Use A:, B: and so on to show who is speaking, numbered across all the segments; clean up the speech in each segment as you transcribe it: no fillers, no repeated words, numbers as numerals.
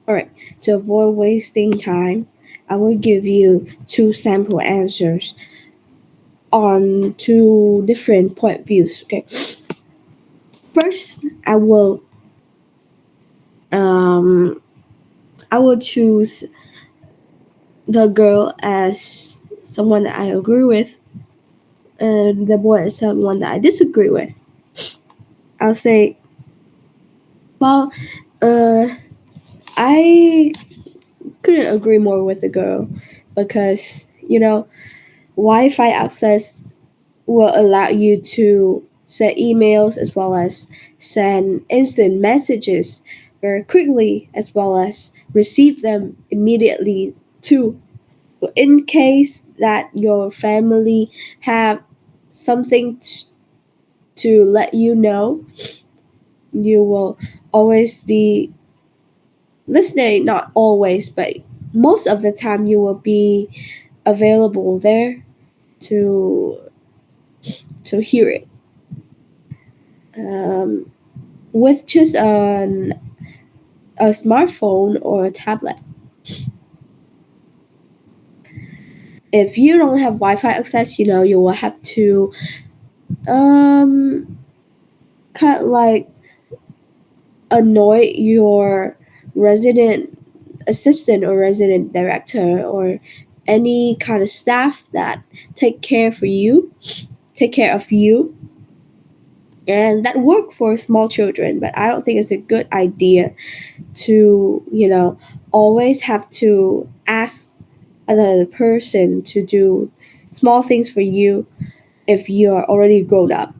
A: All right. To avoid wasting time, I will give you two sample answers on two different point of views. Okay. First, um I will choose the girl as someone that I agree with, and the boy as someone that I disagree with. I'll say, well, uh, I couldn't agree more with the girl because Wi-Fi access will allow you to send emails as well as send instant messages very quickly as well as receive them immediately too. In case that your family have something to let you know, you will always be listening, not always, but most of the time you will be available there to hear it. um, with just a smartphone or a tablet. If you don't have Wi-Fi access, you will have to um, kind of like annoy your resident assistant or resident director or any kind of staff that take care for you, take care of you, and that work for small children. But I don't think it's a good idea to always have to ask another person to do small things for you if you're already grown up.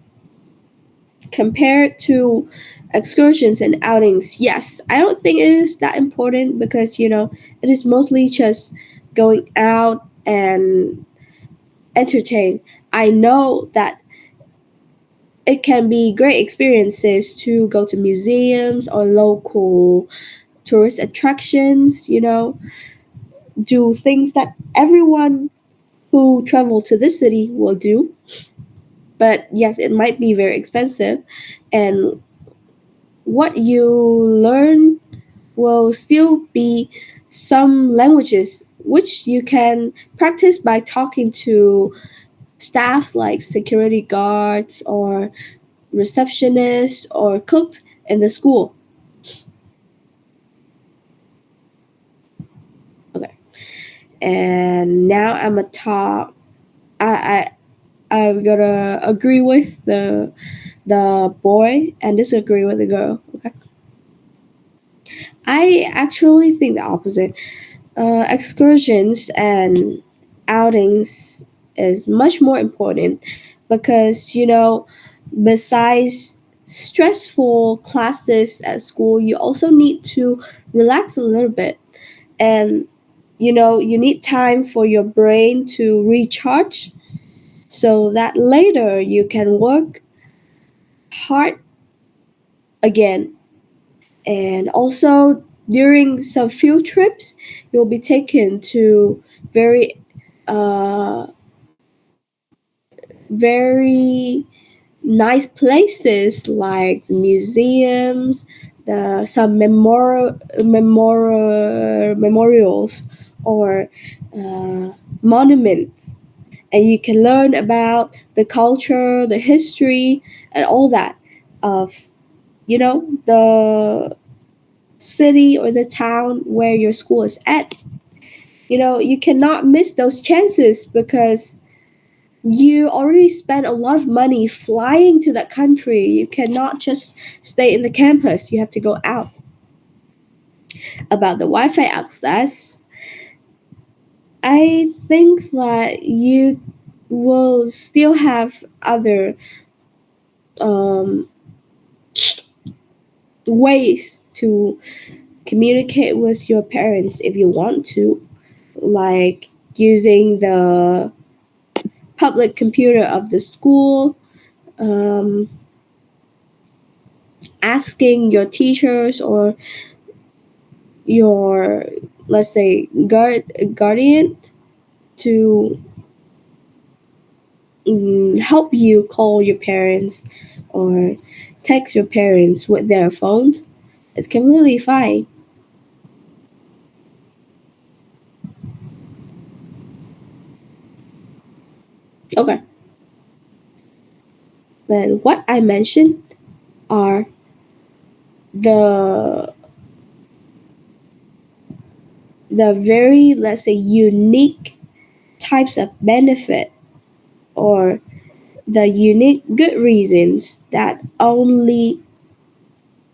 A: Compared to excursions and outings, yes, I don't think it is that important because it is mostly just going out and entertain. I know that it can be great experiences to go to museums or local tourist attractions, do things that everyone who travel to this city will do. But yes, it might be very expensive, and what you learn will still be some languages which you can practice by talking to staff like security guards or receptionists or cook in the school. Okay, and now I'm a top. I'm gonna agree with the boy and disagree with the girl. Okay, I actually think the opposite. Excursions and outings is much more important because besides stressful classes at school, you also need to relax a little bit, and you need time for your brain to recharge so that later you can work hard again. And also during some field trips, you'll be taken to very uh, very nice places like the museums, the some memorials or monuments, and you can learn about the culture, the history, and all that of the city or the town where your school is at. You cannot miss those chances because you already spent a lot of money flying to that country. You cannot just stay in the campus. You have to go out. About the Wi-Fi access, I think that you will still have other um, ways to communicate with your parents if you want to, like using the public computer of the school, um, asking your teachers or your, let's say, guardian to help you call your parents or text your parents with their phones. It's completely fine. Okay, then what I mentioned are the very, let's say, unique types of benefit, or the unique good reasons that only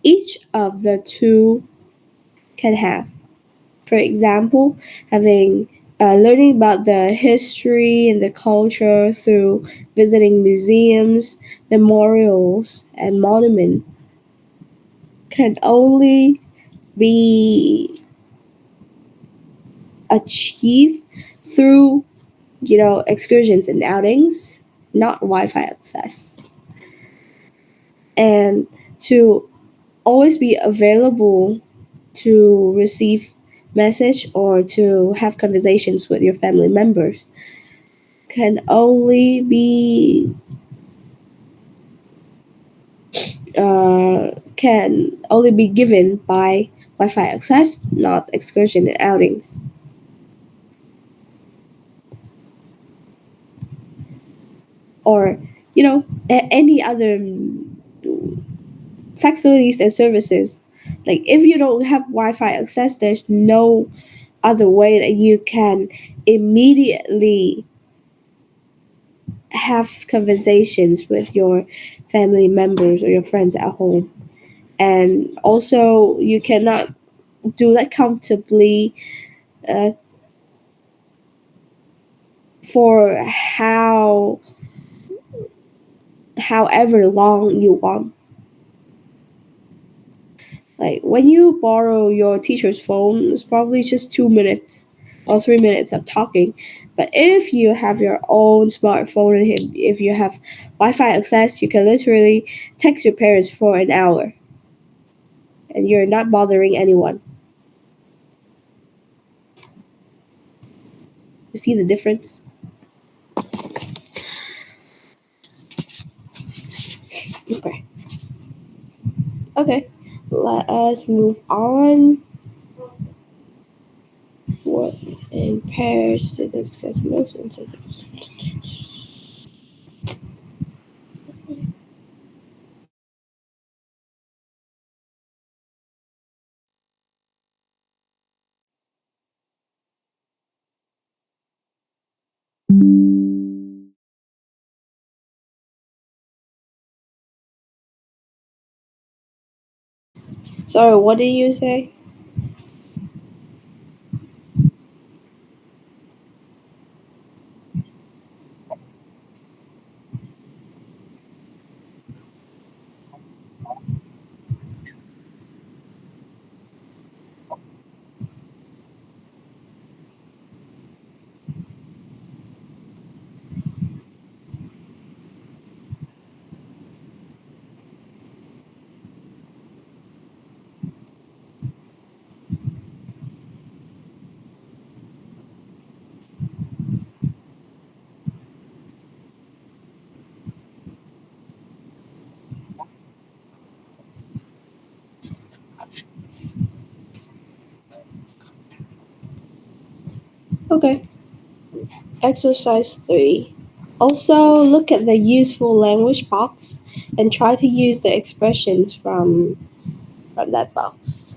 A: each of the two can have. For example, having learning about the history and the culture through visiting museums, memorials, and monuments can only be achieved through, excursions and outings, not Wi-Fi access. And to always be available to receive message or to have conversations with your family members can only be given by Wi-Fi access, not excursion and outings, or any other facilities and services. Like if you don't have Wi-Fi access, there's no other way that you can immediately have conversations with your family members or your friends at home. And also, you cannot do that comfortably uh, for however long you want. Like when you borrow your teacher's phone, it's probably just 2 minutes or 3 minutes of talking. But if you have your own smartphone and if you have Wi-Fi access, you can literally text your parents for an hour, and you're not bothering anyone. You see the difference? Okay. Okay. Let us move on. What in pairs to discuss most incidents? Sorry, what did you say? Okay. Exercise 3. Also, look at the useful language box and try to use the expressions from that box.